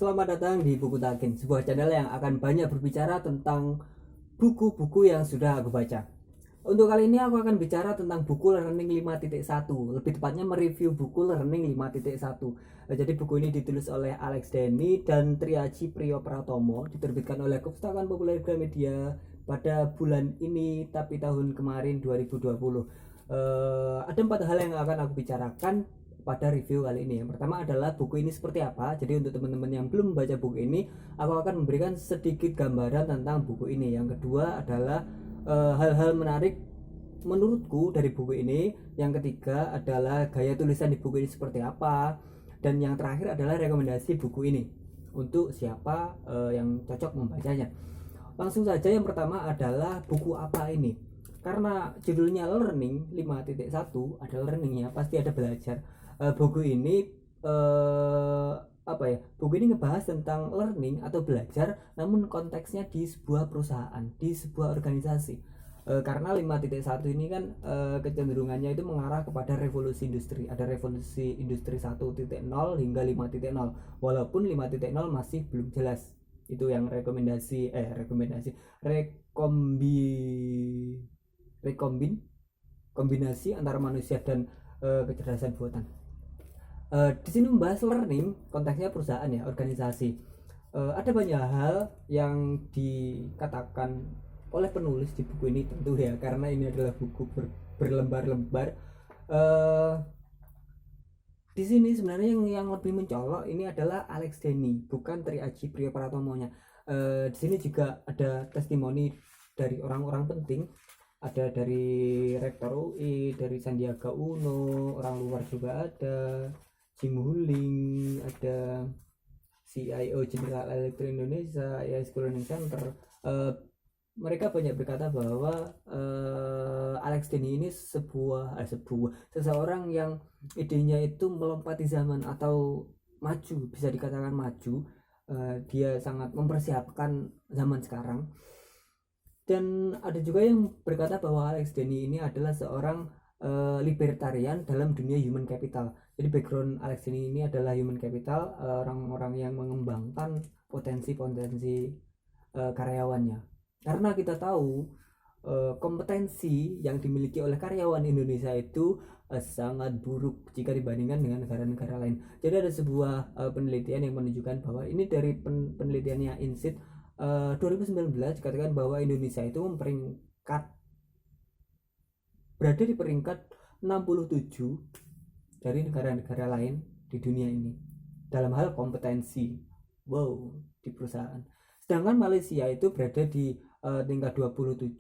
Selamat datang di Buku Talkin, sebuah channel yang akan banyak berbicara tentang buku-buku yang sudah aku baca. Untuk kali ini aku akan bicara tentang buku Learning 5.1, lebih tepatnya mereview buku Learning 5.1. Jadi buku ini ditulis oleh Alex Denny dan Triaji Priyo Pratomo, diterbitkan oleh Perpustakaan Populer Gramedia pada bulan ini tapi tahun kemarin 2020. Ada 4 hal yang akan aku bicarakan pada review kali ini. Yang pertama adalah buku ini seperti apa. Jadi untuk teman-teman yang belum membaca buku ini, aku akan memberikan sedikit gambaran tentang buku ini. Yang kedua adalah hal-hal menarik menurutku dari buku ini. Yang ketiga adalah gaya tulisan di buku ini seperti apa. Dan yang terakhir adalah rekomendasi buku ini untuk siapa yang cocok membacanya. Langsung saja, yang pertama adalah buku apa ini. Karena judulnya Learning 5.1, ada learningnya, pasti ada belajar. Buku ini buku ini ngebahas tentang learning atau belajar, namun konteksnya di sebuah perusahaan, di sebuah organisasi. Karena 5.1 ini kan kecenderungannya itu mengarah kepada revolusi industri. Ada revolusi industri 1.0 hingga 5.0. Walaupun 5.0 masih belum jelas. Itu yang rekomendasi kombinasi antara manusia dan kecerdasan buatan. Di sini membahas learning, konteksnya perusahaan ya, organisasi. Ada banyak hal yang dikatakan oleh penulis di buku ini, tentu ya, karena ini adalah buku berlembar-lembar. Di sini sebenarnya yang lebih mencolok ini adalah Alex Denny, bukan Triaji Priyo Pratomonya. Di sini juga ada testimoni dari orang-orang penting. Ada dari Rektor UI, dari Sandiaga Uno, orang luar juga ada, Jim Huling, ada CIO General Electric Indonesia, ISQ Learning Center. Mereka banyak berkata bahwa Alex Denny ini seseorang yang idenya itu melompati zaman atau maju, bisa dikatakan maju. Dia sangat mempersiapkan zaman sekarang. Dan ada juga yang berkata bahwa Alex Denny ini adalah seorang libertarian dalam dunia human capital. Jadi background Alex Denny ini adalah human capital, orang-orang yang mengembangkan potensi-potensi karyawannya. Karena kita tahu kompetensi yang dimiliki oleh karyawan Indonesia itu sangat buruk jika dibandingkan dengan negara-negara lain. Jadi ada sebuah penelitian yang menunjukkan bahwa ini dari penelitiannya INSEAD 2019 dikatakan bahwa Indonesia itu berada di peringkat 67 dari negara-negara lain di dunia ini dalam hal kompetensi di perusahaan. Sedangkan Malaysia itu berada di tingkat 27,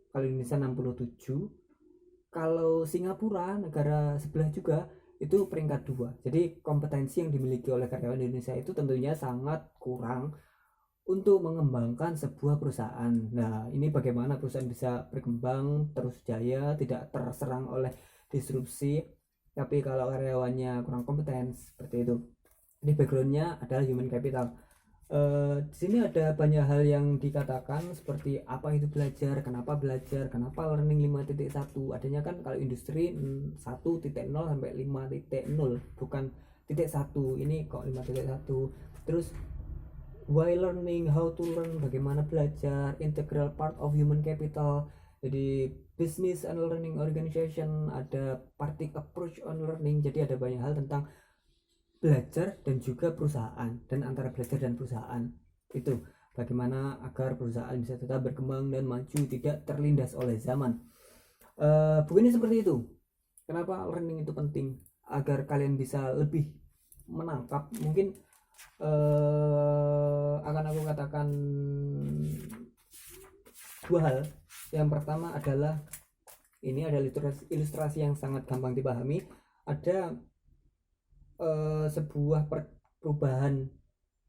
kalau Indonesia 67. Kalau Singapura, negara sebelah juga, itu peringkat 2. Jadi kompetensi yang dimiliki oleh karyawan Indonesia itu tentunya sangat kurang untuk mengembangkan sebuah perusahaan. Nah, ini bagaimana perusahaan bisa berkembang terus jaya, tidak terserang oleh disrupsi, tapi kalau karyawannya kurang kompeten, seperti itu. Ini backgroundnya adalah human capital. Di sini ada banyak hal yang dikatakan seperti apa itu belajar, kenapa learning 5.1. Adanya kan kalau industri 1.0 sampai 5.0, bukan titik 1. Ini kok 5.1. Terus why learning, how to learn, bagaimana belajar, integral part of human capital. Jadi business and learning organization, ada party approach on learning. Jadi ada banyak hal tentang belajar dan juga perusahaan, dan antara belajar dan perusahaan itu bagaimana agar perusahaan bisa tetap berkembang dan maju, tidak terlindas oleh zaman. Buku ini seperti itu. Kenapa learning itu penting? Agar kalian bisa lebih menangkap, mungkin akan aku katakan 2 hal. Yang pertama adalah ini ada ilustrasi yang sangat gampang dipahami. Ada sebuah perubahan,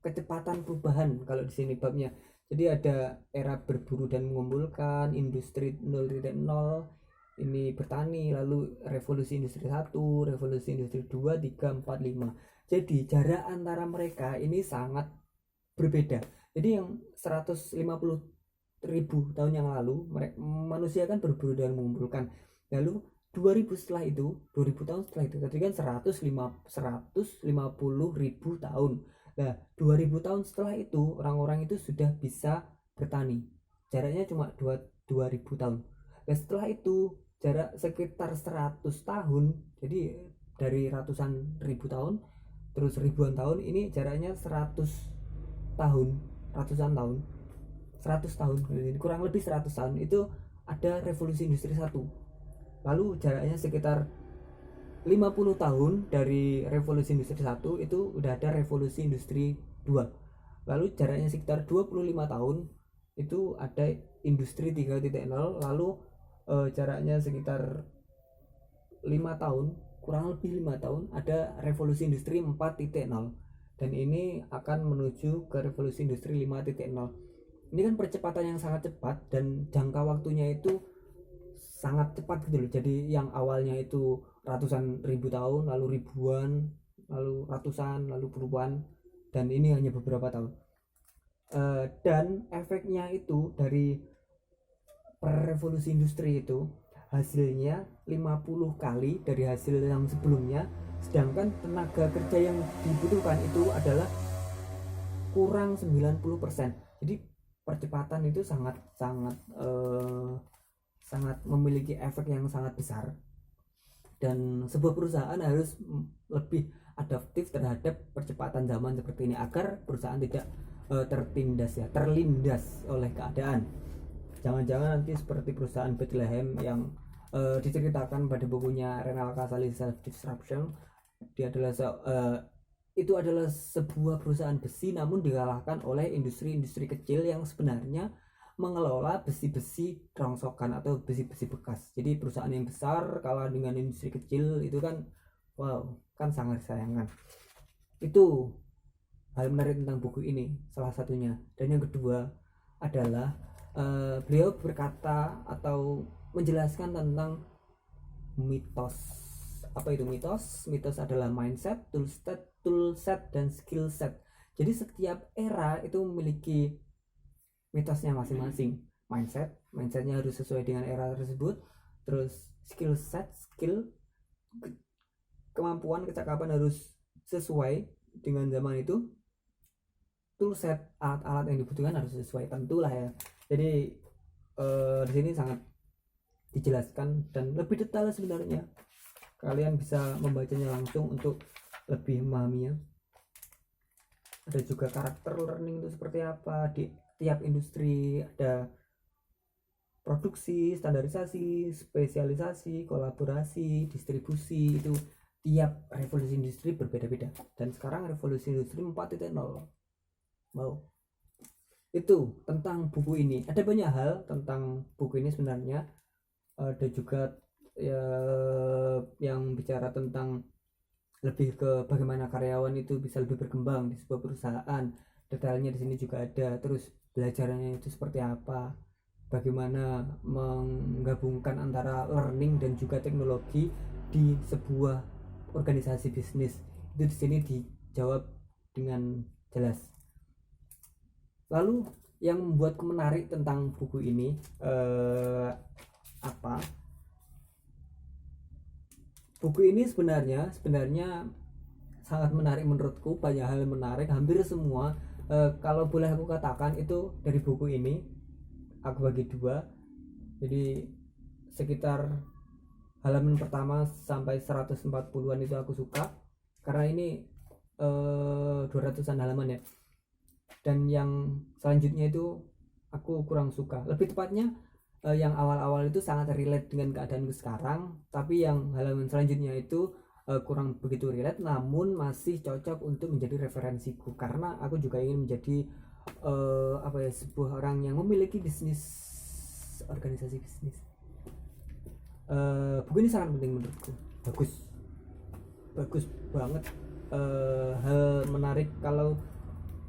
kecepatan perubahan kalau di sini babnya. Jadi ada era berburu dan mengumpulkan, industri 0.0, ini bertani, lalu revolusi industri 1, revolusi industri 2, 3, 4, 5. Jadi jarak antara mereka ini sangat berbeda. Jadi yang 150.000 tahun yang lalu manusia kan berburu dan mengumpulkan. Lalu 2000 tahun setelah itu, ketika 150.000 tahun. Nah, 2000 tahun setelah itu orang-orang itu sudah bisa bertani. Jaraknya cuma 2000 tahun. Nah, setelah itu jarak sekitar 100 tahun. Jadi dari ratusan ribu tahun terus ribuan tahun, ini jaraknya 100 tahun, ratusan tahun, 100 tahun, kurang lebih 100 tahun itu ada revolusi industri 1. Lalu jaraknya sekitar 50 tahun dari revolusi industri 1 itu udah ada revolusi industri 2. Lalu jaraknya sekitar 25 tahun itu ada industri 3.0. Lalu jaraknya sekitar 5 tahun, kurang lebih 5 tahun ada revolusi industri 4.0. Dan ini akan menuju ke revolusi industri 5.0. Ini kan percepatan yang sangat cepat dan jangka waktunya itu sangat cepat gitu loh. Jadi yang awalnya itu ratusan ribu tahun, lalu ribuan, lalu ratusan, lalu puluhan, dan ini hanya beberapa tahun. Dan efeknya itu dari revolusi industri itu hasilnya 50 kali dari hasil yang sebelumnya, sedangkan tenaga kerja yang dibutuhkan itu adalah kurang 90%. Jadi percepatan itu sangat memiliki efek yang sangat besar, dan sebuah perusahaan harus lebih adaptif terhadap percepatan zaman seperti ini agar perusahaan tidak terlindas oleh keadaan. Jangan-jangan nanti seperti perusahaan Bethlehem yang diceritakan pada bukunya Renal Kasali Self Disruption. Dia adalah itu adalah sebuah perusahaan besi namun dikalahkan oleh industri-industri kecil yang sebenarnya mengelola besi-besi rongsokan atau besi-besi bekas. Jadi perusahaan yang besar kalah dengan industri kecil itu kan, wow, kan sangat sayangkan. Itu hal menarik tentang buku ini, salah satunya. Dan yang kedua adalah beliau berkata atau menjelaskan tentang mitos. Apa itu mitos? Mitos adalah mindset, toolset, dan skill set. Jadi setiap era itu memiliki mitosnya masing-masing. Mindsetnya harus sesuai dengan era tersebut. Terus skill set, kemampuan, kecakapan harus sesuai dengan zaman itu. Toolset, alat-alat yang dibutuhkan harus sesuai, tentulah ya. Jadi di sini sangat dijelaskan dan lebih detail sebenarnya. Kalian bisa membacanya langsung untuk lebih memahaminya. Ada juga karakter learning itu seperti apa di tiap industri, ada produksi, standarisasi, spesialisasi, kolaborasi, distribusi. Itu tiap revolusi industri berbeda-beda. Dan sekarang revolusi industri 4.0. Wow. Itu tentang buku ini. Ada banyak hal tentang buku ini sebenarnya. Ada juga ya, yang bicara tentang lebih ke bagaimana karyawan itu bisa lebih berkembang di sebuah perusahaan. Detailnya di sini juga ada. Terus belajarnya itu seperti apa, bagaimana menggabungkan antara learning dan juga teknologi di sebuah organisasi bisnis. Itu di sini dijawab dengan jelas. Lalu yang membuatku menarik tentang buku ini apa? Buku ini sebenarnya sangat menarik menurutku. Banyak hal menarik, hampir semua kalau boleh aku katakan itu dari buku ini aku bagi dua. Jadi sekitar halaman pertama sampai 140-an itu aku suka karena ini 200-an halaman ya. Dan yang selanjutnya itu aku kurang suka. Lebih tepatnya yang awal-awal itu sangat relate dengan keadaanku sekarang, tapi yang halaman selanjutnya itu kurang begitu relate, namun masih cocok untuk menjadi referensiku karena aku juga ingin menjadi sebuah orang yang memiliki bisnis, organisasi bisnis. Buku ini sangat penting menurutku, bagus banget.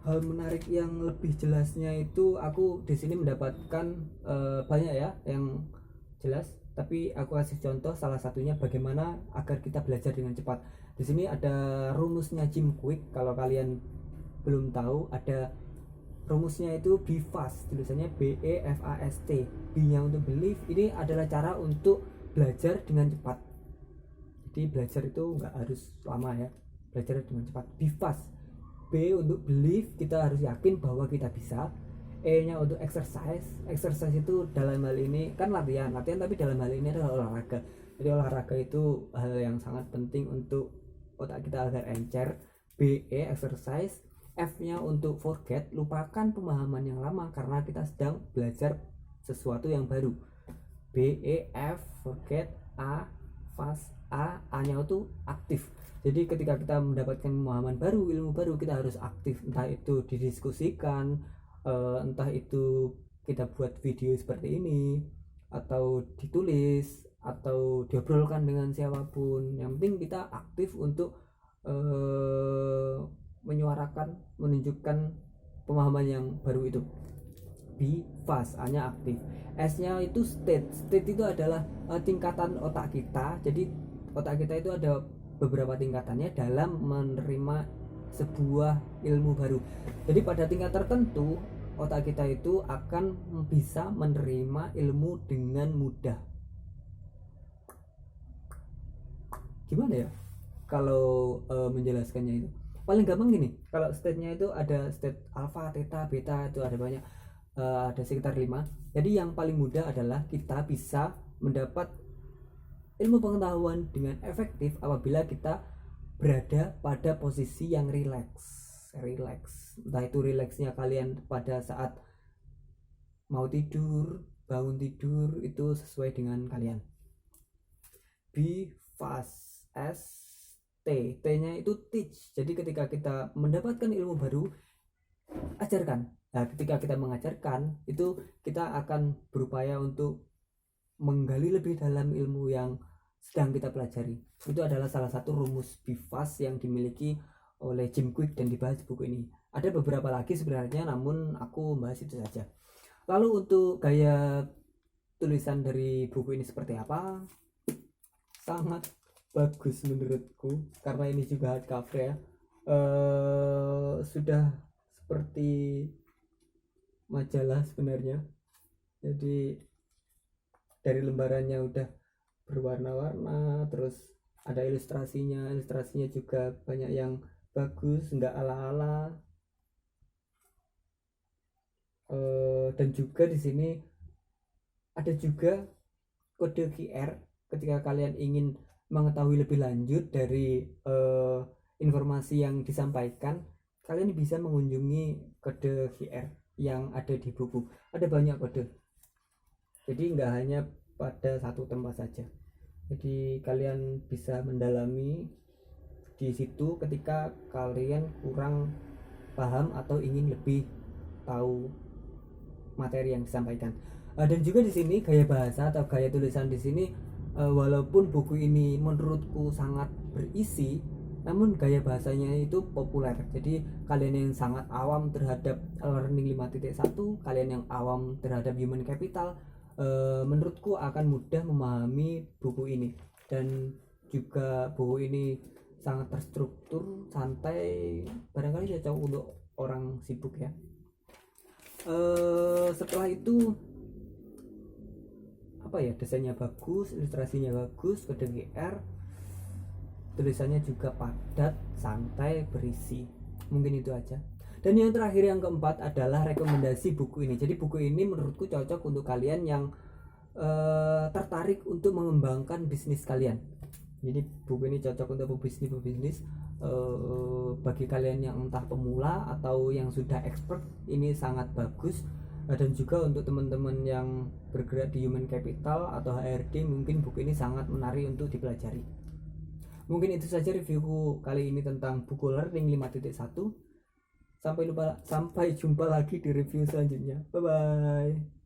Hal menarik yang lebih jelasnya itu aku di sini mendapatkan banyak ya yang jelas, tapi aku kasih contoh salah satunya bagaimana agar kita belajar dengan cepat. Di sini ada rumusnya Jim Kwik. Kalau kalian belum tahu, ada rumusnya itu be fast, tulisannya BEFAST. B-nya untuk believe, ini adalah cara untuk belajar dengan cepat. Jadi belajar itu nggak harus lama ya, belajar dengan cepat. Be fast. B untuk believe, kita harus yakin bahwa kita bisa. E nya untuk exercise itu dalam hal ini kan latihan tapi dalam hal ini adalah olahraga. Jadi olahraga itu hal yang sangat penting untuk otak kita agar encer. B E exercise. F nya untuk forget, lupakan pemahaman yang lama karena kita sedang belajar sesuatu yang baru. B E F forget. A fast. A nya itu aktif. Jadi ketika kita mendapatkan pemahaman baru, ilmu baru, kita harus aktif, entah itu didiskusikan, entah itu kita buat video seperti ini, atau ditulis, atau diobrolkan dengan siapapun. Yang penting kita aktif untuk menyuarakan, menunjukkan pemahaman yang baru itu. B fast, A nya aktif. S nya itu state itu adalah tingkatan otak kita. Jadi otak kita itu ada beberapa tingkatannya dalam menerima sebuah ilmu baru. Jadi pada tingkat tertentu otak kita itu akan bisa menerima ilmu dengan mudah. Gimana ya kalau menjelaskannya itu? Paling gampang gini, kalau state-nya itu ada state alpha, theta, beta, itu ada banyak, ada sekitar 5. Jadi yang paling mudah adalah kita bisa mendapat ilmu pengetahuan dengan efektif apabila kita berada pada posisi yang rileks. Entah itu rileksnya kalian pada saat mau tidur, bangun tidur, itu sesuai dengan kalian. B fast. S T nya itu teach. Jadi ketika kita mendapatkan ilmu baru, ajarkan. Nah, ketika kita mengajarkan, itu kita akan berupaya untuk menggali lebih dalam ilmu yang sedang kita pelajari. Itu adalah salah satu rumus BIFAS yang dimiliki oleh Jim Kwik dan dibahas di buku ini. Ada beberapa lagi sebenarnya, namun aku bahas itu saja. Lalu untuk gaya tulisan dari buku ini seperti apa? Sangat bagus menurutku, karena ini juga hardcover ya. Sudah seperti majalah sebenarnya. Jadi dari lembarannya udah berwarna-warna, terus ada ilustrasinya juga banyak yang bagus, nggak ala-ala. Dan juga di sini ada juga kode QR ketika kalian ingin mengetahui lebih lanjut dari informasi yang disampaikan, kalian bisa mengunjungi kode QR yang ada di buku. Ada banyak kode, jadi nggak hanya pada satu tempat saja. Jadi kalian bisa mendalami di situ ketika kalian kurang paham atau ingin lebih tahu materi yang disampaikan. Dan juga di sini gaya bahasa atau gaya tulisan di sini, walaupun buku ini menurutku sangat berisi, namun gaya bahasanya itu populer. Jadi kalian yang sangat awam terhadap learning 5.1, kalian yang awam terhadap human capital, menurutku akan mudah memahami buku ini. Dan juga buku ini sangat terstruktur, santai, barangkali cocok untuk orang sibuk ya. Setelah itu apa ya, desainnya bagus, ilustrasinya bagus, kode QR, tulisannya juga padat, santai, berisi. Mungkin itu aja. Dan yang terakhir, yang keempat adalah rekomendasi buku ini. Jadi buku ini menurutku cocok untuk kalian yang tertarik untuk mengembangkan bisnis kalian. Jadi buku ini cocok untuk pebisnis. Bagi kalian yang entah pemula atau yang sudah expert, ini sangat bagus. Dan juga untuk teman-teman yang bergerak di human capital atau HRD, mungkin buku ini sangat menarik untuk dipelajari. Mungkin itu saja reviewku kali ini tentang buku Learning 5.1. Sampai jumpa lagi di review selanjutnya. Bye bye.